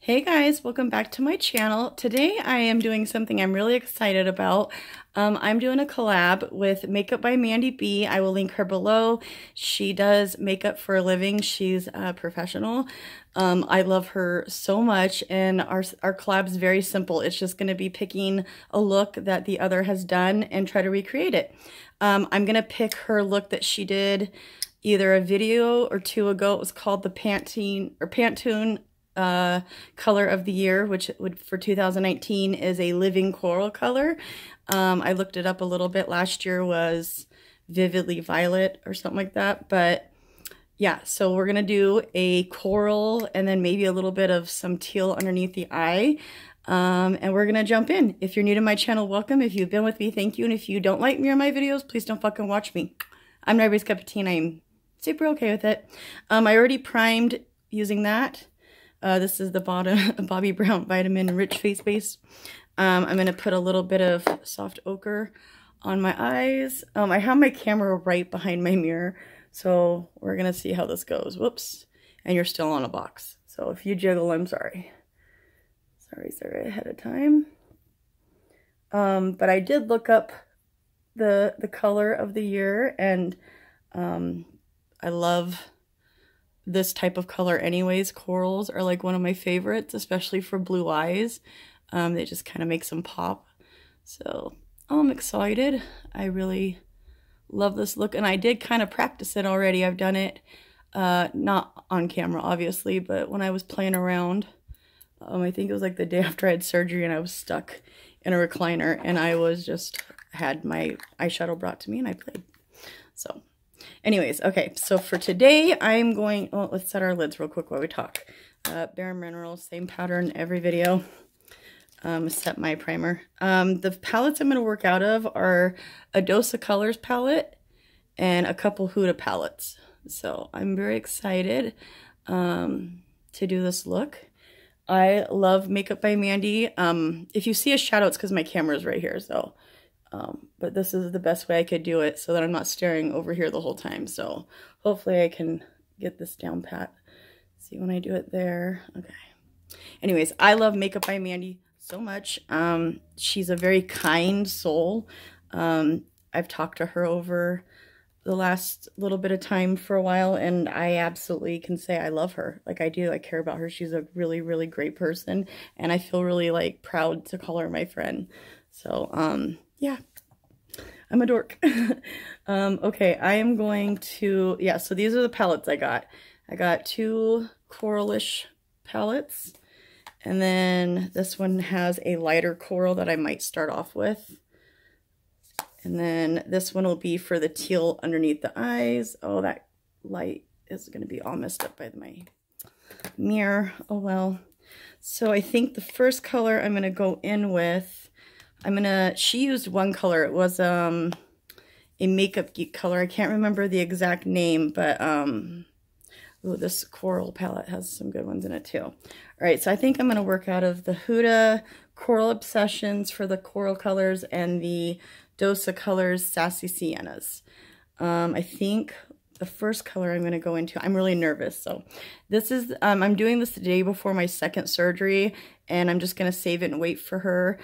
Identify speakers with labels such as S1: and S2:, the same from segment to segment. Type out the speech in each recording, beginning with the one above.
S1: Hey guys, welcome back to my channel. Today I am doing something I'm really excited about. I'm doing a collab with MakeupByMandyB. I will link her below. She does makeup for a living. She's a professional. I love her so much, and our collab is very simple. It's just going to be picking a look that the other has done and try to recreate it. I'm going to pick her look that she did either a video or two ago. It was called the Pantone color of the year, which would for 2019 is a living coral color. I looked it up a little bit. Last year was vividly violet or something like that. But yeah, so we're gonna do a coral and then maybe a little bit of some teal underneath the eye. And we're gonna jump in. If you're new to my channel, welcome. If you've been with me, thank you. And if you don't like me or my videos, please don't fucking watch me. I'm not everybody's cup of tea and I'm super okay with it. I already primed using that. This is the Bobbi Brown Vitamin Rich Face Base. I'm going to put a little bit of soft ochre on my eyes. I have my camera right behind my mirror, so we're going to see how this goes. Whoops. And you're still on a box. So if you jiggle, I'm sorry. Sorry ahead of time. But I did look up the color of the year, and I love this type of color anyways. Corals are like one of my favorites, especially for blue eyes. They just kind of make them pop. So I'm excited. I really love this look, and I did kind of practice it already. I've done it not on camera obviously, but when I was playing around, I think it was like the day after I had surgery and I was stuck in a recliner and I was just had my eyeshadow brought to me and I played. So anyways, okay, so for today, I'm going, oh, let's set our lids real quick while we talk. Bare Minerals, same pattern every video. Set my primer. The palettes I'm going to work out of are a Dose of Colors palette and a couple Huda palettes. So I'm very excited to do this look. I love Makeup by Mandy. If you see a shadow, it's because my camera is right here, so... but this is the best way I could do it so that I'm not staring over here the whole time. So hopefully I can get this down pat. See when I do it there. Okay. Anyways, I love Makeup by Mandy so much. She's a very kind soul. I've talked to her over the last little bit of time for a while, and I absolutely can say I love her. Like, I do. I care about her. She's a really, really great person, and I feel really, like, proud to call her my friend. So, yeah, I'm a dork. Okay, I am going to, yeah, so these are the palettes I got. I got two coralish palettes, and then this one has a lighter coral that I might start off with. And then this one will be for the teal underneath the eyes. Oh, that light is going to be all messed up by my mirror. Oh, well. So I think the first color I'm going to go in with, she used one color. It was a Makeup Geek color. I can't remember the exact name, but ooh, this coral palette has some good ones in it too. All right, so I think I'm going to work out of the Huda Coral Obsessions for the coral colors and the Dose of Colors Sassy Siennas. I think the first color I'm going to go into, I'm really nervous. So this is, I'm doing this the day before my second surgery, and I'm just going to save it and wait for her.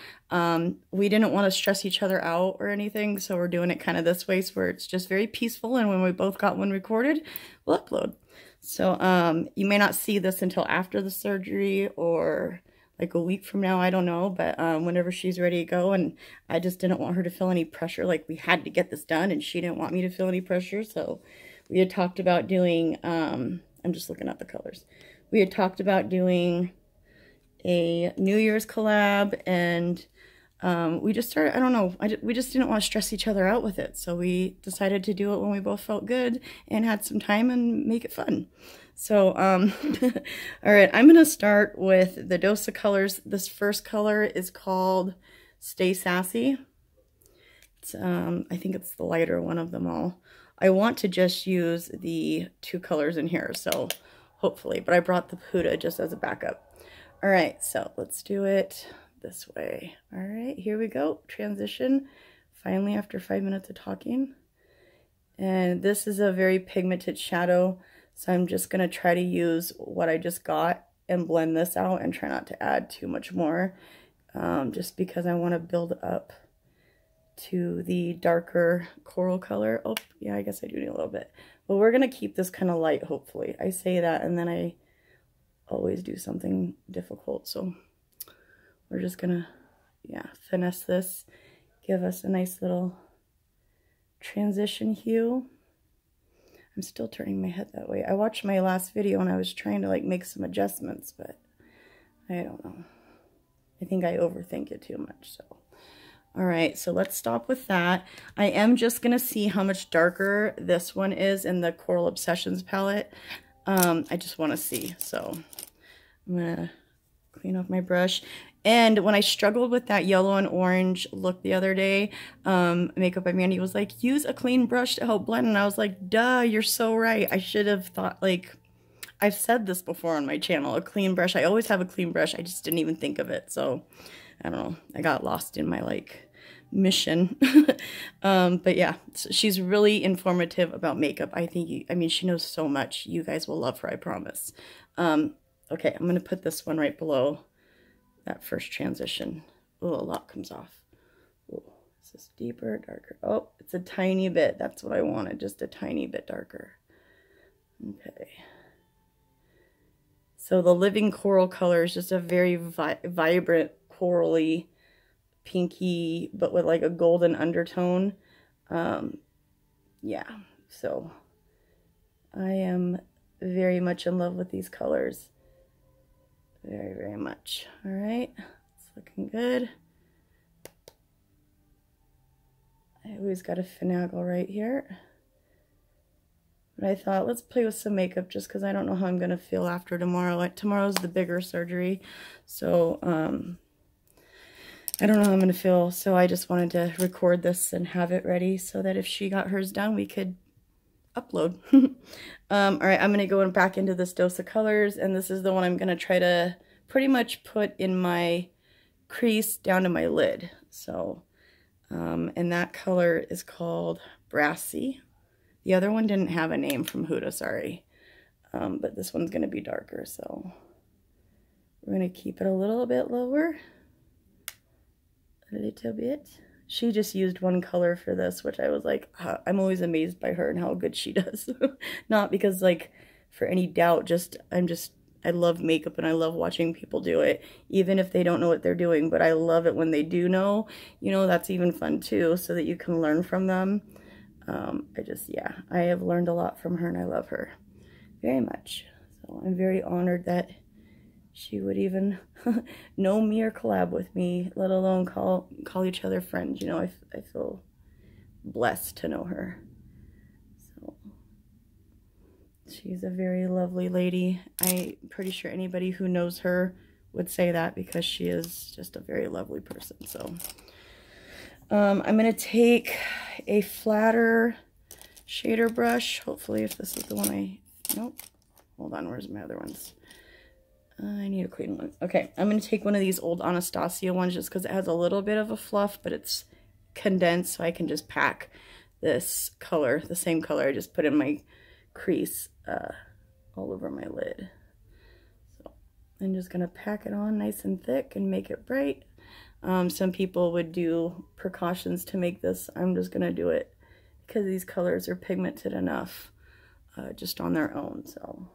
S1: We didn't want to stress each other out or anything, so we're doing it kind of this way, so where it's just very peaceful, and when we both got one recorded, we'll upload. So you may not see this until after the surgery or like a week from now, I don't know, but whenever she's ready to go, and I just didn't want her to feel any pressure, like we had to get this done, and she didn't want me to feel any pressure, so we had talked about doing, I'm just looking at the colors. We had talked about doing a New Year's collab, and we just started, I don't know, we just didn't want to stress each other out with it. So we decided to do it when we both felt good and had some time and make it fun. So, all right, I'm going to start with the Dose of Colors. This first color is called Stay Sassy. It's, I think it's the lighter one of them all. I want to just use the two colors in here, so hopefully, but I brought the Huda just as a backup. All right, so let's do it this way. All right, here we go. Transition, finally, after 5 minutes of talking. And this is a very pigmented shadow, so I'm just going to try to use what I just got and blend this out and try not to add too much more, just because I want to build up to the darker coral color. Oh, yeah, I guess I do need a little bit. But we're going to keep this kind of light, hopefully. I say that, and then I always do something difficult. So we're just going to, yeah, finesse this, give us a nice little transition hue. I'm still turning my head that way. I watched my last video and I was trying to like make some adjustments, but I don't know. I think I overthink it too much, so. All right, so let's stop with that. I am just gonna see how much darker this one is in the Coral Obsessions palette. I just wanna see, so I'm gonna clean off my brush. And when I struggled with that yellow and orange look the other day, Makeup by Mandy was like, use a clean brush to help blend. And I was like, duh, you're so right. I should have thought, like, I've said this before on my channel, a clean brush. I always have a clean brush. I just didn't even think of it. So, I don't know. I got lost in my, like, mission. But yeah, so she's really informative about makeup. I think, I mean, she knows so much. You guys will love her, I promise. Okay, I'm going to put this one right below that first transition. Oh, a lot comes off. Oh, is this deeper, darker? Oh, it's a tiny bit. That's what I wanted, just a tiny bit darker. Okay. So the Living Coral color is just a very vibrant, corally, pinky, but with like a golden undertone. Yeah, so I am very much in love with these colors. Very, very much. All right, it's looking good. I always got to finagle right here. But I thought, let's play with some makeup just because I don't know how I'm going to feel after tomorrow. Tomorrow's the bigger surgery, so I don't know how I'm going to feel. So I just wanted to record this and have it ready so that if she got hers done, we could upload. All right, I'm going to go back into this dose of colors, and this is the one I'm going to try to pretty much put in my crease down to my lid. So, and that color is called Brassy. The other one didn't have a name from Huda, sorry. But this one's going to be darker, so we're going to keep it a little bit lower. A little bit. She just used one color for this, which I was like, I'm always amazed by her and how good she does. Not because, like, for any doubt, I love makeup and I love watching people do it, even if they don't know what they're doing, but I love it when they do know. You know, that's even fun too, so that you can learn from them. Yeah, I have learned a lot from her and I love her very much. So I'm very honored that she would even know me or collab with me, let alone call each other friends. You know, I feel blessed to know her. So she's a very lovely lady. I'm pretty sure anybody who knows her would say that because she is just a very lovely person. So I'm going to take a flatter shader brush. Hopefully, if this is the one nope. Hold on, where's my other ones? I need a clean one. Okay, I'm going to take one of these old Anastasia ones just because it has a little bit of a fluff, but it's condensed, so I can just pack this color, the same color I just put in my crease all over my lid. So I'm just going to pack it on nice and thick and make it bright. Some people would do precautions to make this. I'm just going to do it because these colors are pigmented enough just on their own. So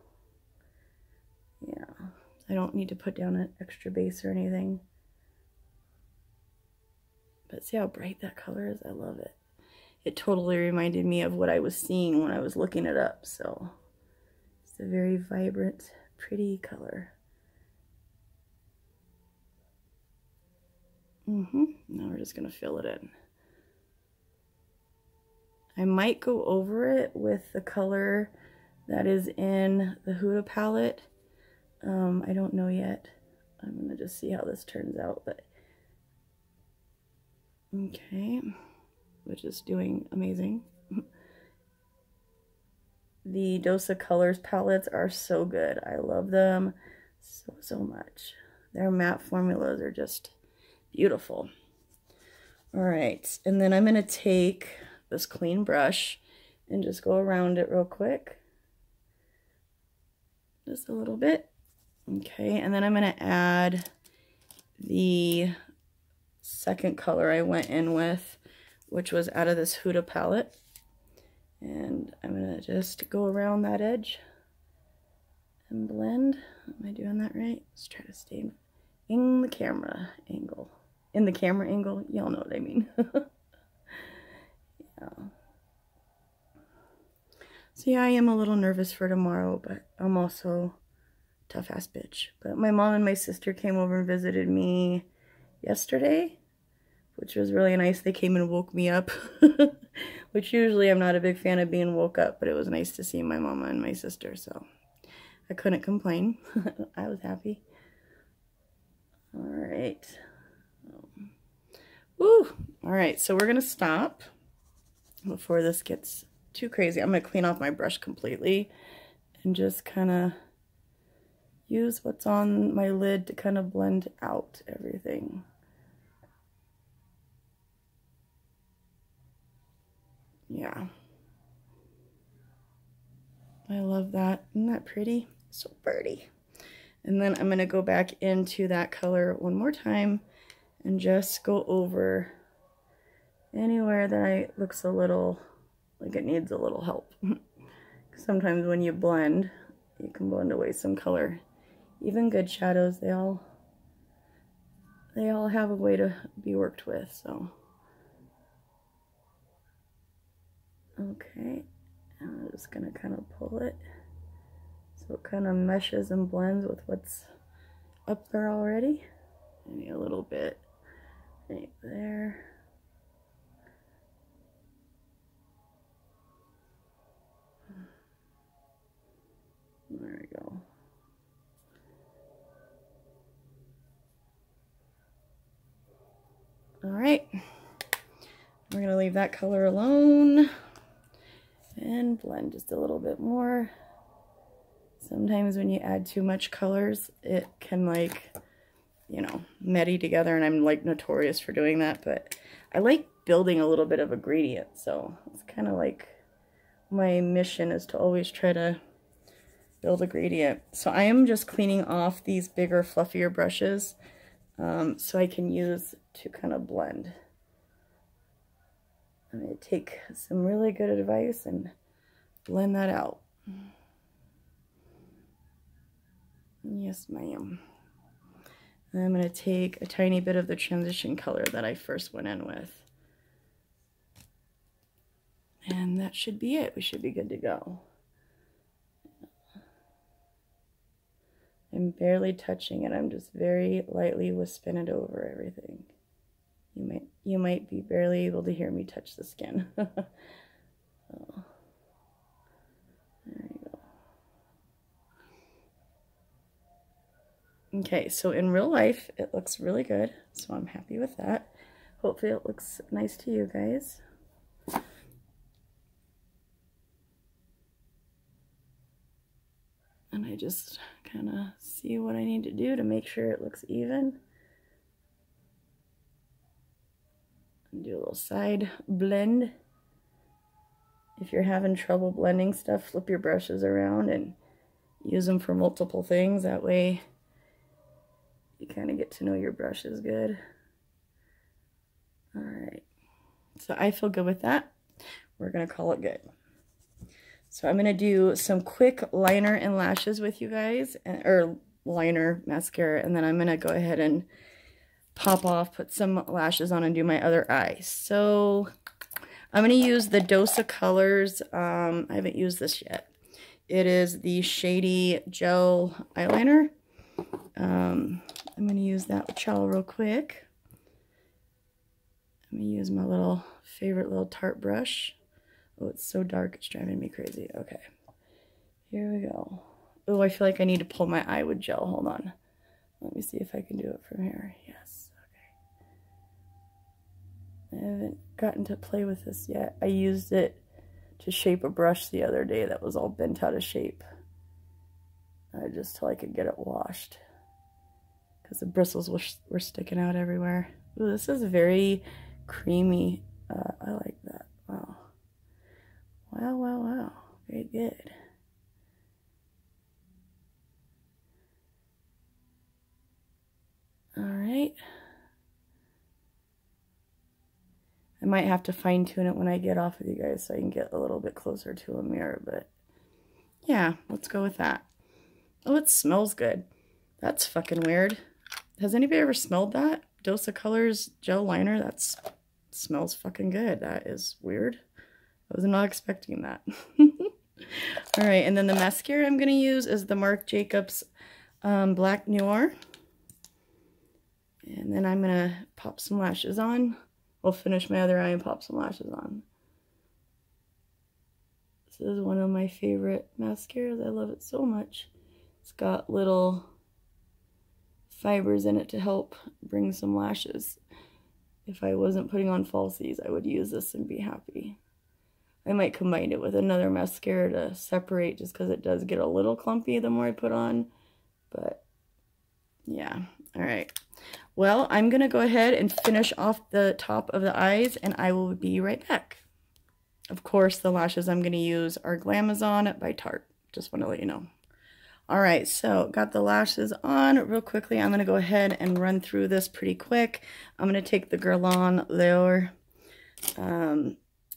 S1: yeah. I don't need to put down an extra base or anything. But see how bright that color is? I love it. It totally reminded me of what I was seeing when I was looking it up. So it's a very vibrant, pretty color. Now we're just going to fill it in. I might go over it with the color that is in the Huda palette. I don't know yet. I'm going to just see how this turns out, but okay, which is doing amazing. The Dose of Colors palettes are so good. I love them so much. Their matte formulas are just beautiful. All right, and then I'm going to take this clean brush and just go around it real quick. Just a little bit. Okay, and then I'm going to add the second color I went in with, which was out of this Huda palette. And I'm going to just go around that edge and blend. Am I doing that right? Let's try to stay in the camera angle. In the camera angle, y'all know what I mean. Yeah. So yeah, I am a little nervous for tomorrow, but I'm also tough ass bitch. But my mom and my sister came over and visited me yesterday, which was really nice. They came and woke me up, which usually I'm not a big fan of being woke up, but it was nice to see my mama and my sister, so I couldn't complain. I was happy. All right. Woo! All right, so we're gonna stop before this gets too crazy. I'm gonna clean off my brush completely and just kind of use what's on my lid to kind of blend out everything. Yeah. I love that. Isn't that pretty? So pretty. And then I'm going to go back into that color one more time and just go over anywhere that looks a little like it needs a little help. Sometimes when you blend, you can blend away some color. Even good shadows, they all have a way to be worked with, so. Okay, and I'm just gonna kind of pull it so it kind of meshes and blends with what's up there already. Maybe a little bit right there. There we go. All right, we're gonna leave that color alone and blend just a little bit more. Sometimes when you add too much colors, it can, like, you know, muddy together, and I'm like notorious for doing that, but I like building a little bit of a gradient, so it's kind of like my mission is to always try to build a gradient. So I am just cleaning off these bigger, fluffier brushes so I can use to kind of blend. I'm going to take some really good advice and blend that out. Yes, ma'am. And I'm going to take a tiny bit of the transition color that I first went in with. And that should be it. We should be good to go. I'm barely touching it. I'm just very lightly wisping it over everything. You might be barely able to hear me touch the skin. Oh. There you go. Okay, so in real life, it looks really good, so I'm happy with that. Hopefully it looks nice to you guys. And I just kind of see what I need to do to make sure it looks even. And do a little side blend. If you're having trouble blending stuff, flip your brushes around and use them for multiple things. That way you kind of get to know your brushes good. All right, so I feel good with that. We're gonna call it good. So I'm gonna do some quick liner and lashes with you guys, or liner, mascara, and then I'm gonna go ahead and pop off, put some lashes on, and do my other eye. So I'm gonna use the Dosa Colors. I haven't used this yet. It is the Shady Gel Eyeliner. I'm gonna use that with Chow real quick. I'm gonna use my little favorite little Tarte brush. Oh, it's so dark, it's driving me crazy. Okay, here we go. Oh, I feel like I need to pull my eye with gel. Hold on. Let me see if I can do it from here. Yes, okay. I haven't gotten to play with this yet. I used it to shape a brush the other day that was all bent out of shape. Just till I could get it washed. Because the bristles were sticking out everywhere. Ooh, this is very creamy. I like that. Wow. Wow, wow, wow. Very good. right. I might have to fine tune it when I get off with you guys so I can get a little bit closer to a mirror, but yeah, let's go with that. Oh, it smells good. That's fucking weird. Has anybody ever smelled that? Dose of Colors gel liner? That smells fucking good. That is weird. I was not expecting that. All right, and then the mascara I'm going to use is the Marc Jacobs Black Noir. And then I'm going to pop some lashes on. I'll finish my other eye and pop some lashes on. This is one of my favorite mascaras. I love it so much. It's got little fibers in it to help bring some lashes. If I wasn't putting on falsies, I would use this and be happy. I might combine it with another mascara to separate just because it does get a little clumpy the more I put on. But yeah, all right. Well, I'm going to go ahead and finish off the top of the eyes and I will be right back. Of course, the lashes I'm going to use are Glamazon by Tarte. Just want to let you know. All right, so got the lashes on real quickly. I'm going to go ahead and run through this pretty quick. I'm going to take the Guerlain L'Or.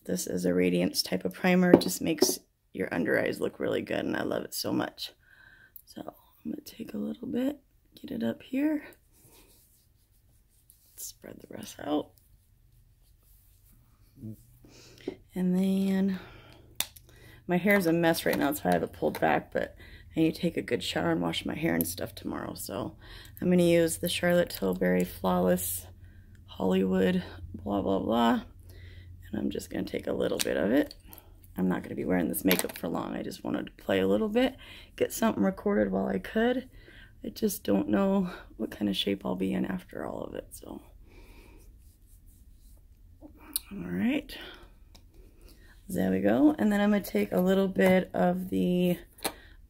S1: This is a radiance type of primer. It just makes your under eyes look really good, and I love it so much. So I'm going to take a little bit, get it up here. Spread the rest out. And then my hair's a mess right now, so I have it pulled back, but I need to take a good shower and wash my hair and stuff tomorrow. So I'm going to use the Charlotte Tilbury Flawless Hollywood blah blah blah. And I'm just going to take a little bit of it. I'm not going to be wearing this makeup for long. I just wanted to play a little bit, get something recorded while I could. I just don't know what kind of shape I'll be in after all of it. So, all right. There we go. And then I'm going to take a little bit of the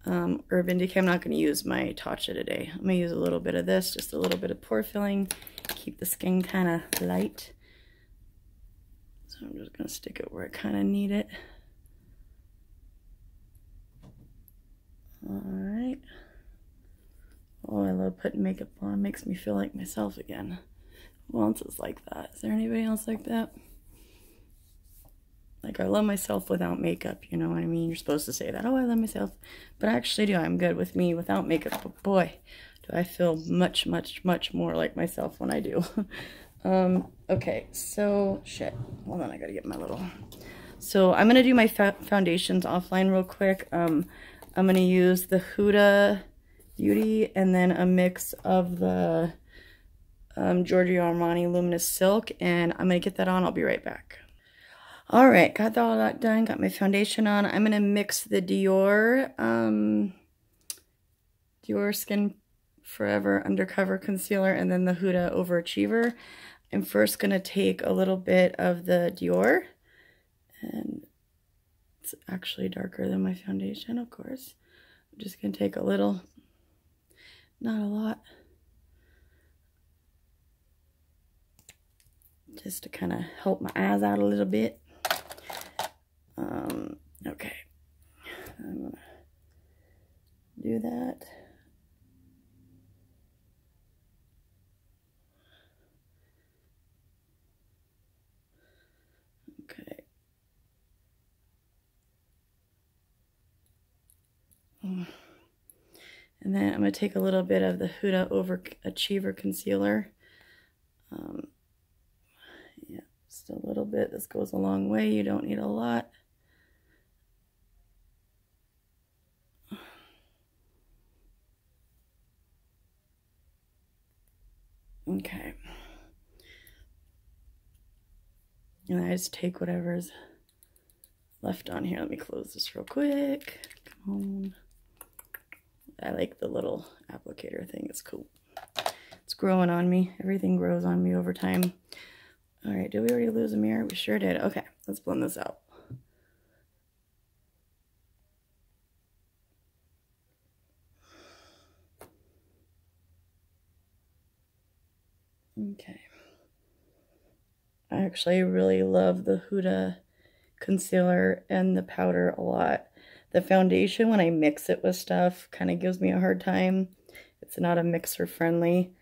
S1: Urban Decay. I'm not going to use my Tatcha today. I'm going to use a little bit of this, just a little bit of pore filling, keep the skin kind of light. So I'm just going to stick it where I kind of need it. Alright. Oh, I love putting makeup on. It makes me feel like myself again. Who else is like that? Is there anybody else like that? Like, I love myself without makeup, you know what I mean? You're supposed to say that. Oh, I love myself. But I actually do. I'm good with me without makeup. But boy, do I feel much, much, much more like myself when I do. Okay, so, shit. Hold on, I gotta get my little... So, I'm gonna do my foundations offline real quick. I'm gonna use the Huda Beauty and then a mix of the Giorgio Armani Luminous Silk. And I'm gonna get that on. I'll be right back. Alright, got all that done. Got my foundation on. I'm gonna mix the Dior Skin Forever Undercover Concealer and then the Huda Overachiever. I'm first going to take a little bit of the Dior, and it's actually darker than my foundation, of course. I'm just going to take a little, not a lot, just to kind of help my eyes out a little bit. Okay, I'm going to do that. Okay. And then I'm going to take a little bit of the Huda Overachiever Concealer. Yeah, just a little bit. This goes a long way. You don't need a lot. Okay. And I just take whatever's left on here. Let me close this real quick. Come on. I like the little applicator thing. It's cool. It's growing on me. Everything grows on me over time. All right, did we already lose a mirror? We sure did. Okay, let's blend this out. Okay. I actually really love the Huda concealer and the powder a lot. The foundation, when I mix it with stuff, kind of gives me a hard time. It's not a mixer friendly.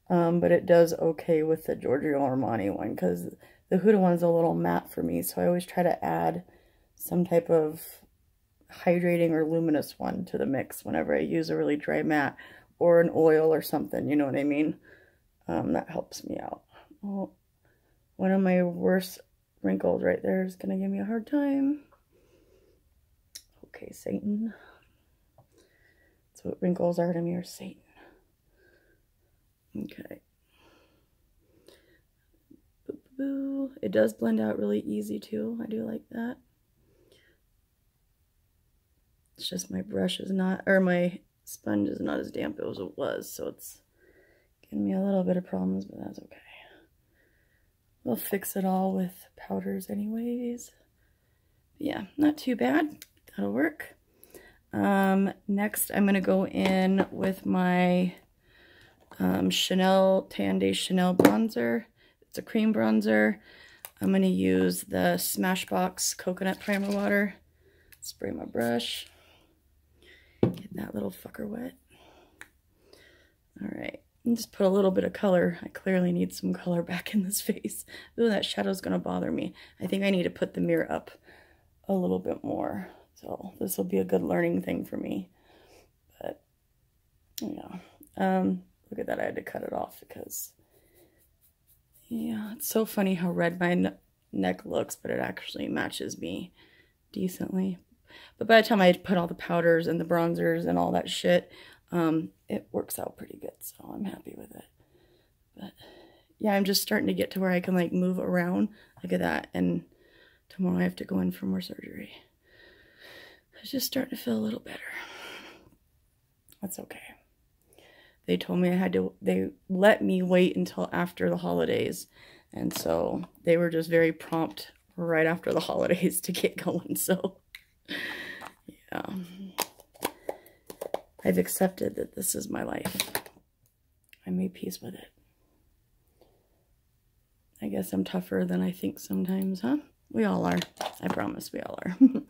S1: but it does okay with the Giorgio Armani one because the Huda one's a little matte for me, so I always try to add some type of hydrating or luminous one to the mix whenever I use a really dry matte or an oil or something, you know what I mean? That helps me out. Oh, one of my worst wrinkles right there is gonna give me a hard time. Okay, Satan. That's what wrinkles are to me, or Satan. Okay. Boo, boo, boo. It does blend out really easy too. I do like that. It's just my brush is not, or my sponge is not as damp as it was, so it's giving me a little bit of problems, but that's okay. We'll fix it all with powders anyways. But yeah, not too bad. That'll work. Next, I'm going to go in with my Chanel Tan Day Chanel bronzer. It's a cream bronzer. I'm going to use the Smashbox Coconut Primer Water. Spray my brush. Get that little fucker wet. Alright, and just put a little bit of color. I clearly need some color back in this face. Ooh, that shadow's going to bother me. I think I need to put the mirror up a little bit more. So this will be a good learning thing for me. But, yeah. Look at that, I had to cut it off because, yeah, it's so funny how red my neck looks, but it actually matches me decently. But by the time I put all the powders and the bronzers and all that shit, it works out pretty good, so I'm happy with it. But yeah, I'm just starting to get to where I can like move around. Look at that, and tomorrow I have to go in for more surgery. It's just starting to feel a little better. That's okay. They told me they let me wait until after the holidays, and so they were just very prompt right after the holidays to get going, so yeah. I've accepted that this is my life. I made peace with it. I guess I'm tougher than I think sometimes, huh? We all are. I promise we all are. All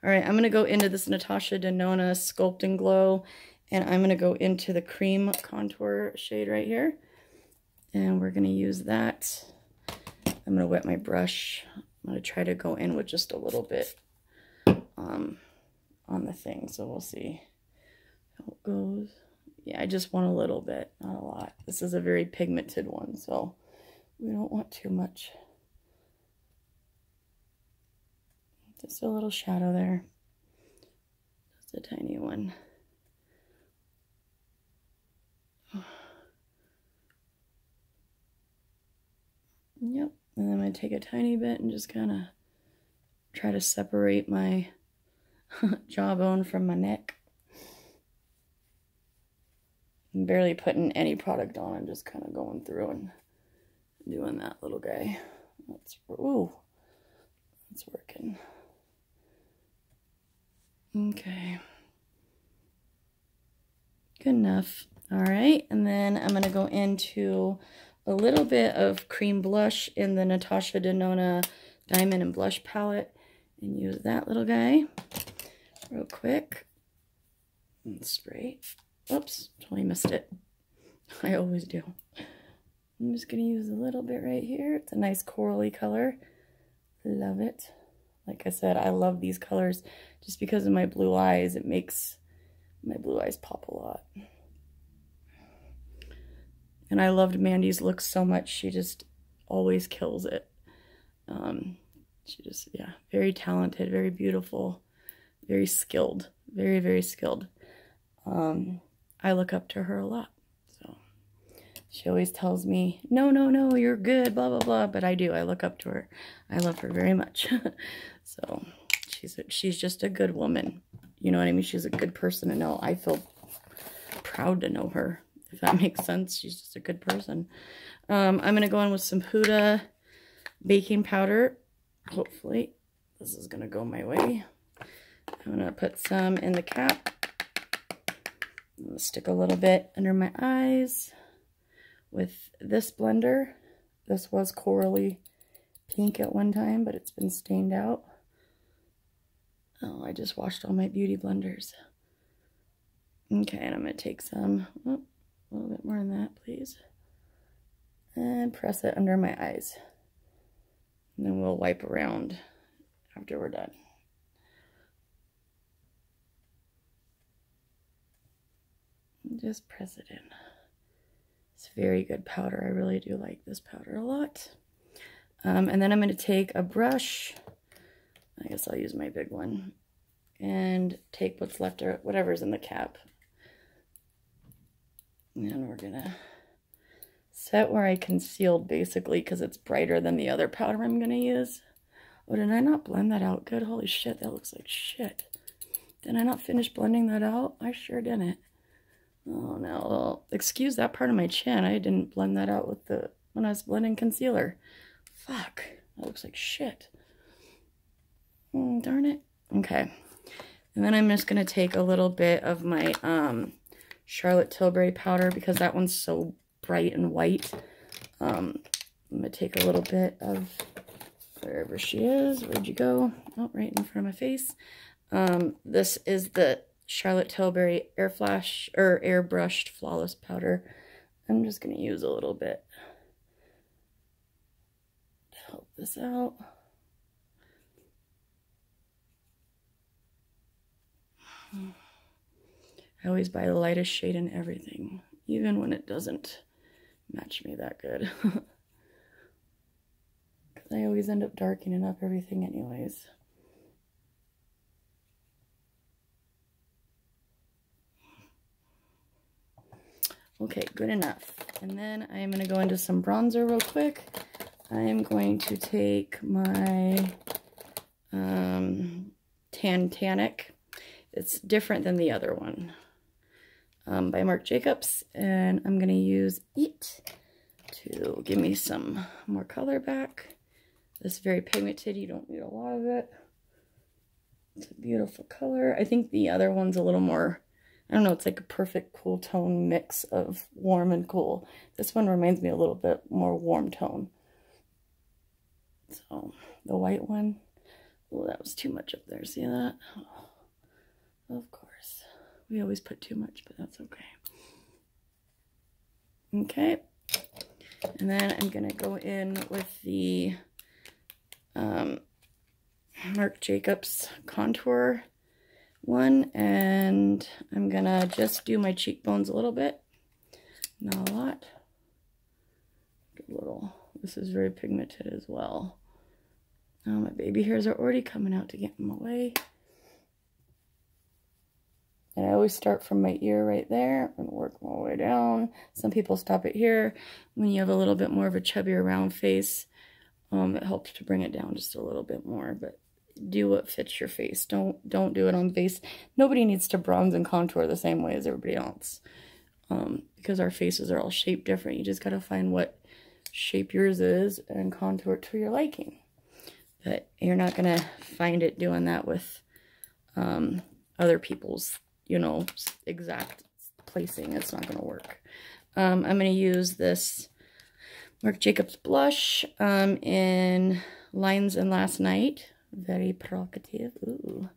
S1: right, I'm going to go into this Natasha Denona Sculpt and Glow, and I'm going to go into the cream contour shade right here. And we're going to use that. I'm going to wet my brush. I'm going to try to go in with just a little bit on the thing, so we'll see how it goes. Yeah, I just want a little bit, not a lot. This is a very pigmented one, so we don't want too much. Just a little shadow there. Just a tiny one. Yep, and then I'm going to take a tiny bit and just kind of try to separate my jawbone from my neck. I'm barely putting any product on. I'm just kind of going through and doing that little guy. Ooh, it's working. Okay. Good enough. All right, and then I'm going to go into a little bit of cream blush in the Natasha Denona Diamond and Blush palette and use that little guy real quick. And spray. Oops, totally missed it. I always do. I'm just going to use a little bit right here. It's a nice corally color. Love it. Like I said, I love these colors just because of my blue eyes. It makes my blue eyes pop a lot. And I loved Mandy's look so much. She just always kills it. She just, yeah, very talented, very beautiful, very skilled, very, very skilled. I look up to her a lot. So she always tells me, no, no, no, you're good, blah, blah, blah. But I do. I look up to her. I love her very much. So she's just a good woman. You know what I mean? She's a good person to know. I feel proud to know her, if that makes sense. She's just a good person. I'm going to go in with some Huda baking powder. Hopefully this is going to go my way. I'm going to put some in the cap. I'm going to stick a little bit under my eyes with this blender. This was corally pink at one time, but it's been stained out. Oh, I just washed all my beauty blenders. Okay, and I'm going to take some, oh, a little bit more than that, please. and press it under my eyes. And then we'll wipe around after we're done. And just press it in. It's very good powder. I really do like this powder a lot. And then I'm going to take a brush. I guess I'll use my big one. And take what's left or whatever's in the cap. And we're going to set where I concealed basically because it's brighter than the other powder I'm going to use. Oh, did I not blend that out good? Holy shit, that looks like shit. Did I not finish blending that out? I sure didn't. Oh no, well, excuse that part of my chin. I didn't blend that out with when I was blending concealer. Fuck, that looks like shit. Darn it. Okay. And then I'm just going to take a little bit of my Charlotte Tilbury powder because that one's so bright and white. I'm going to take a little bit of wherever she is. Where'd you go? Oh, right in front of my face. This is the Charlotte Tilbury airbrushed flawless powder. I'm just going to use a little bit to help this out. I always buy the lightest shade in everything, even when it doesn't match me that good. Because I always end up darkening up everything anyways. Okay, good enough. And then I'm going to go into some bronzer real quick. I'm going to take my Titanic. It's different than the other one. By Marc Jacobs, and I'm going to use it to give me some more color back. This is very pigmented. You don't need a lot of it. It's a beautiful color. I think the other one's a little more, I don't know, it's like a perfect cool tone mix of warm and cool. This one reminds me a little bit more warm tone. So, the white one, oh, that was too much up there. See that? Oh, of course. We always put too much, but that's okay. Okay. And then I'm going to go in with the Marc Jacobs contour one, and I'm going to just do my cheekbones a little bit. Not a lot. A little. This is very pigmented as well. Oh, my baby hairs are already coming out to get in my way. And I always start from my ear right there and work my way down. Some people stop it here. When you have a little bit more of a chubbier round face, it helps to bring it down just a little bit more. But do what fits your face. Don't do it on face. Nobody needs to bronze and contour the same way as everybody else. Because our faces are all shaped different. You just got to find what shape yours is and contour it to your liking. But you're not going to find it doing that with other people's, you know, exact placing. It's not going to work. I'm going to use this Marc Jacobs blush in Lines and Last Night. Very provocative. Ooh.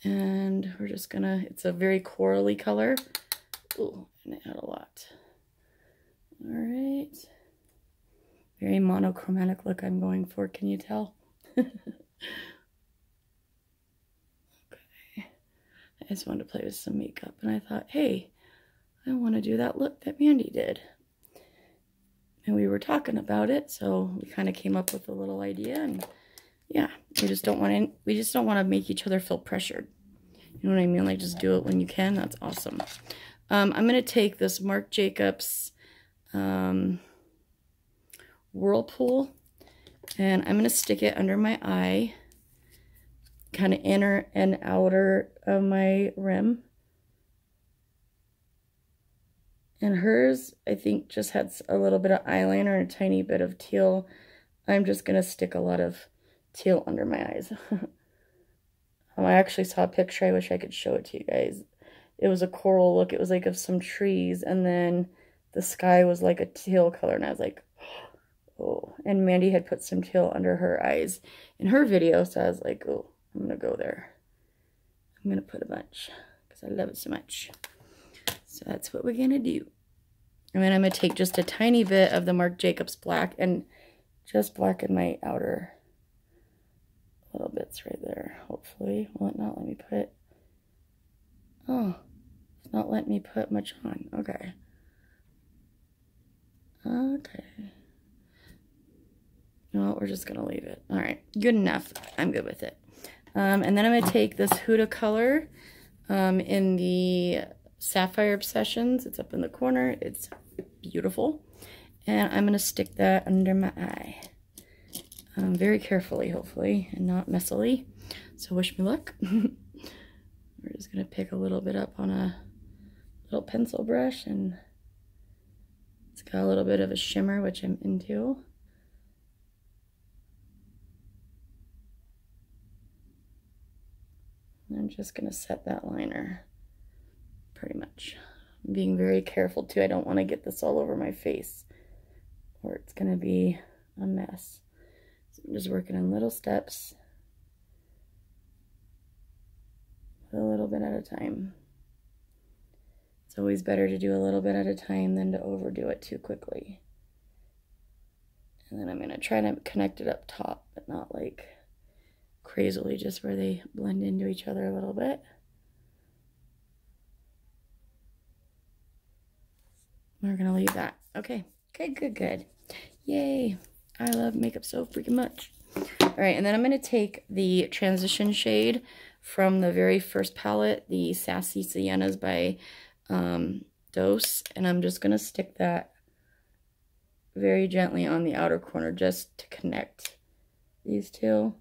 S1: And we're just going to, it's a very corally color. Ooh, and it had a lot. All right. Very monochromatic look I'm going for. Can you tell? Okay. I just wanted to play with some makeup, and I thought, hey, I want to do that look that Mandy did. And we were talking about it, so we kind of came up with a little idea, and yeah, we just don't want to make each other feel pressured. You know what I mean? Like, just do it when you can. That's awesome. I'm going to take this Marc Jacobs Whirlpool, and I'm going to stick it under my eye, kind of inner and outer of my rim. And hers, I think, just had a little bit of eyeliner and a tiny bit of teal. I'm just going to stick a lot of teal under my eyes. I actually saw a picture. I wish I could show it to you guys. It was a coral look. It was like of some trees, and then the sky was like a teal color, and I was like, oh. And Mandy had put some teal under her eyes in her video, so I was like, oh, I'm going to go there. I'm going to put a bunch because I love it so much. So that's what we're going to do. And then I'm going to take just a tiny bit of the Marc Jacobs black and just blacken my outer little bits right there, hopefully. Will it not let me put... Oh, it's not letting me put much on. Okay. Okay. No, we're just going to leave it. All right, good enough. I'm good with it. And then I'm going to take this Huda color in the Sapphire Obsessions. It's up in the corner. It's beautiful. And I'm going to stick that under my eye. Very carefully, hopefully, and not messily. So wish me luck. We're just going to pick a little bit up on a little pencil brush, and it's got a little bit of a shimmer, which I'm into. And I'm just going to set that liner pretty much. I'm being very careful too. I don't want to get this all over my face or it's going to be a mess. So I'm just working in little steps, a little bit at a time. It's always better to do a little bit at a time than to overdo it too quickly. And then I'm going to try to connect it up top, but not like crazily, just where they blend into each other a little bit. We're going to leave that. Okay. Good, good, good. Yay. I love makeup so freaking much. All right, and then I'm going to take the transition shade from the very first palette, the Sassy Siennas by Dose, and I'm just going to stick that very gently on the outer corner just to connect these two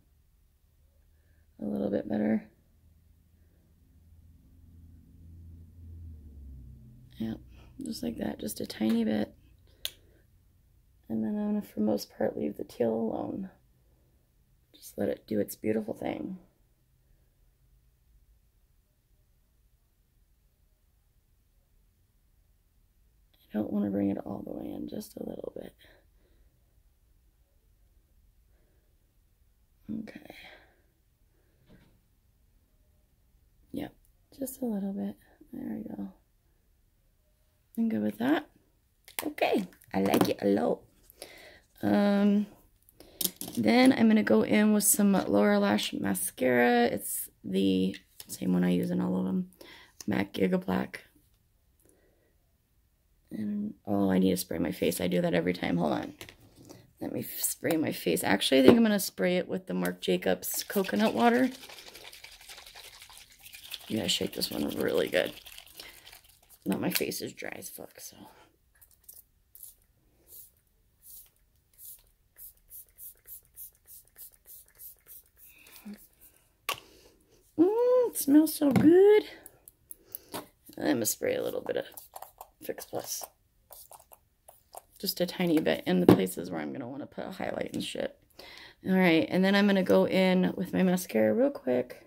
S1: a little bit better. Yep, just like that, just a tiny bit. And then I'm going to, for most part, leave the teal alone. Just let it do its beautiful thing. I don't want to bring it all the way in, just a little bit. Okay. Yep, just a little bit. There we go. I'm good with that. Okay, I like it a lot. Then I'm going to go in with some Lower Lash Mascara. It's the same one I use in all of them. MAC Giga Black. And, oh, I need to spray my face. I do that every time. Hold on. Let me spray my face. Actually, I think I'm going to spray it with the Marc Jacobs coconut water. You gotta shake this one really good. Now my face is dry as fuck, so. It smells so good. I'm gonna spray a little bit of Fix Plus. Just a tiny bit in the places where I'm gonna want to put a highlight and shit. Alright, and then I'm gonna go in with my mascara real quick.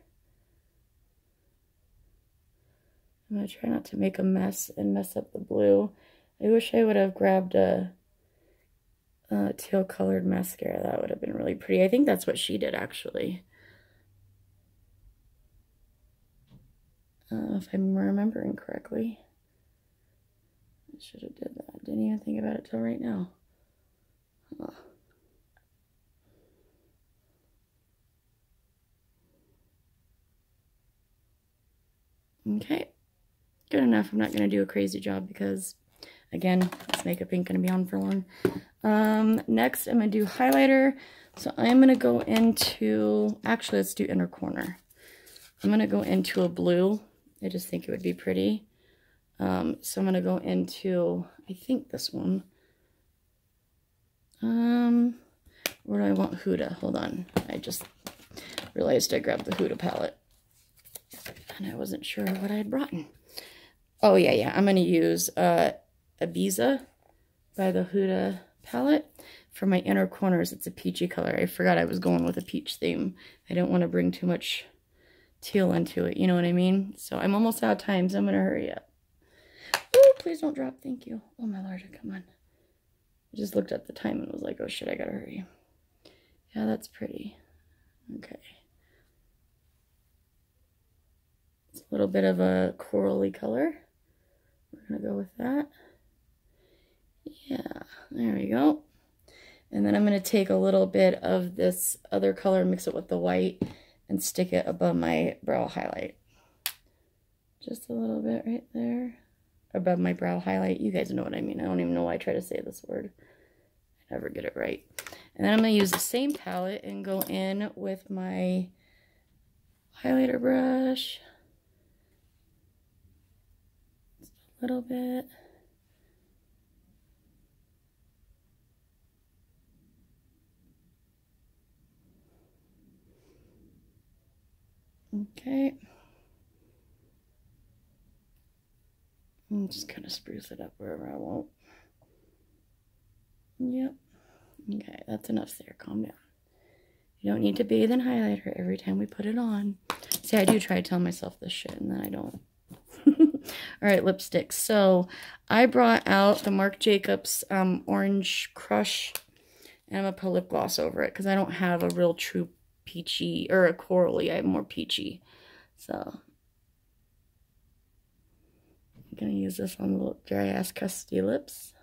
S1: I'm gonna try not to make a mess and mess up the blue. I wish I would have grabbed a teal colored mascara. That would have been really pretty. I think that's what she did, actually. If I'm remembering correctly. I should have did that. Didn't even think about it till right now. Huh. Okay. Good enough. I'm not going to do a crazy job because, again, this makeup ain't going to be on for long. Next, I'm going to do highlighter. So I'm going to go into, actually, let's do inner corner. I'm going to go into a blue. I just think it would be pretty. So I'm going to go into, I think this one. Where do I want Huda? Hold on. I just realized I grabbed the Huda palette. And I wasn't sure what I had brought in. Oh, yeah. I'm going to use Ibiza by the Huda palette. For my inner corners, it's a peachy color. I forgot I was going with a peach theme. I don't want to bring too much teal into it, you know what I mean? So I'm almost out of time, so I'm going to hurry up. Oh, please don't drop. Thank you. Oh, my Lord, come on. I just looked at the time and was like, oh, shit, I got to hurry. Yeah, that's pretty. Okay. It's a little bit of a corally color. We're going to go with that. There we go. And then I'm going to take a little bit of this other color, mix it with the white, and stick it above my brow highlight. Just a little bit right there. Above my brow highlight. You guys know what I mean. I don't even know why I try to say this word. I never get it right. And then I'm going to use the same palette and go in with my highlighter brush. Just a little bit. Okay. And just kind of spruce it up wherever I want. Yep. Okay, that's enough there. Calm down. You don't need to bathe in highlighter every time we put it on. See, I do try to tell myself this shit, and then I don't. All right, lipsticks. So I brought out the Marc Jacobs Orange Crush, and I'm going to put lip gloss over it because I don't have a real true peachy, or a corally. I have more peachy. So I'm going to use this on the dry ass crusty lips.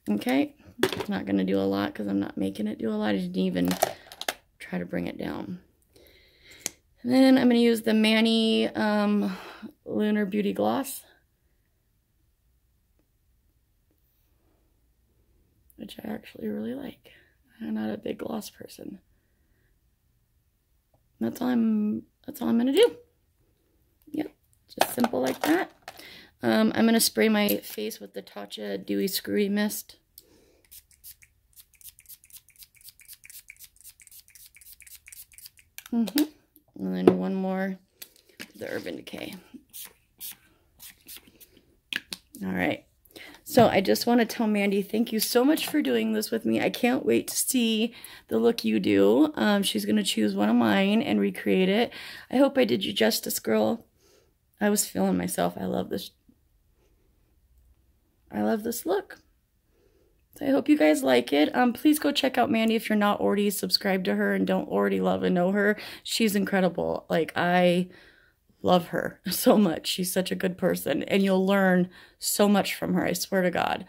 S1: Okay, it's not going to do a lot because I'm not making it do a lot. I didn't even try to bring it down. And then I'm going to use the Manny Lunar Beauty Gloss, which I actually really like. I'm not a big gloss person. That's all I'm going to do. Yep, just simple like that. I'm going to spray my face with the Tatcha Dewy Screwy Mist. And then one more, the Urban Decay. All right. So I just want to tell Mandy, thank you so much for doing this with me. I can't wait to see the look you do. She's going to choose one of mine and recreate it. I hope I did you justice, girl. I was feeling myself. I love this. I love this look. So I hope you guys like it. Please go check out Mandy if you're not already subscribed to her and don't already love and know her. She's incredible. Like, I love her so much. She's such a good person, and you'll learn so much from her. I swear to God.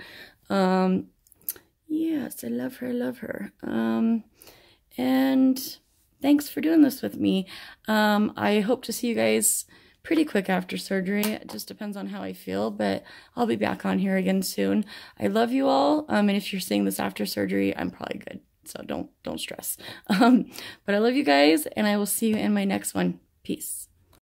S1: Yes, I love her. I love her. And thanks for doing this with me. I hope to see you guys pretty quick after surgery. It just depends on how I feel, but I'll be back on here again soon. I love you all. And if you're seeing this after surgery, I'm probably good. So don't stress. But I love you guys, and I will see you in my next one. Peace.